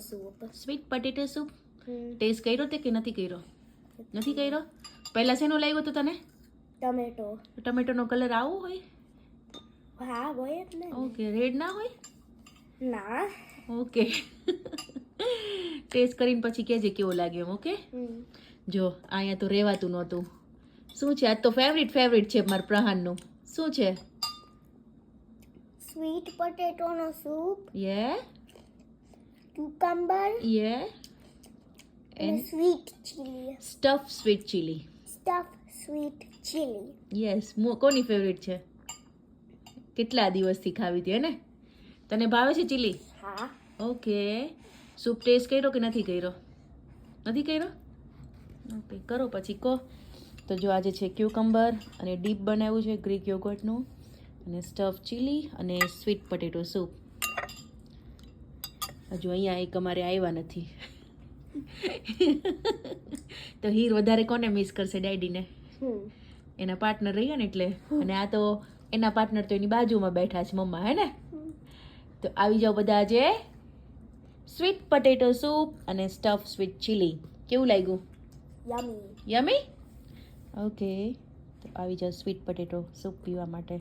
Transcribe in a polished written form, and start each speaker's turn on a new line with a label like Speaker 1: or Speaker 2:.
Speaker 1: Soup.
Speaker 2: Sweet potato soup. Taste કર્યો તે કે નથી કર્યો? નથી કર્યો. પહેલા શેનો લાગ્યો તો તને?
Speaker 1: ટમેટો.
Speaker 2: ટમેટોનો કલર આવો હોય?
Speaker 1: હા હોય જ ને.
Speaker 2: ઓકે, રેડ ના હોય?
Speaker 1: ના.
Speaker 2: ઓકે. ટેસ્ટ કરીને પછી કહેજે કેવો લાગ્યો. ઓકે, જો અહીંયા તો રહેવાતું નહોતું. શું છે આજ તો? ફેવરિટ છે મારા પ્રહાનનું. શું છે?
Speaker 1: સ્વીટ પોટેટોનો સૂપ.
Speaker 2: યે.
Speaker 1: ક્યુકમ્બર.
Speaker 2: યે.
Speaker 1: અને sweet chilli.
Speaker 2: Stuff sweet chilli.
Speaker 1: Stuff sweet chilli.
Speaker 2: Yes. કોની ફેવરિટ છે? કેટલા દિવસથી ખાવી હતી ને? તને ભાવે છે ચીલી?
Speaker 1: હા.
Speaker 2: ઓકે. સૂપ ટેસ્ટ કર્યો કે નથી કર્યો? નથી કર્યો? ઓકે, કરો પછી કહો. તો જો આજે છે ક્યુકમ્બર અને ડીપ બનાવ્યું છે ગ્રીક યોગર્ટનું, અને સ્ટફ ચીલી અને સ્વીટ પટેટો સૂપ. હજુ અહીંયા એક અમારે આવ્યા નથી. તો હીર વધારે કોને મિસ કરશે? ડેડીને. એના પાર્ટનર રહ્યા ને એટલે. અને આ તો એના પાર્ટનર તો એની બાજુમાં બેઠા છે, મમ્મા, હે ને? તો આવી જાઓ બધા આજે સ્વીટ પટેટો સૂપ અને સ્ટફ સ્વીટ ચીલી. કેવું લાગ્યું?
Speaker 1: યમી.
Speaker 2: યમી. ઓકે, તો આવી જાઓ સ્વીટ પટેટો સૂપ પીવા માટે.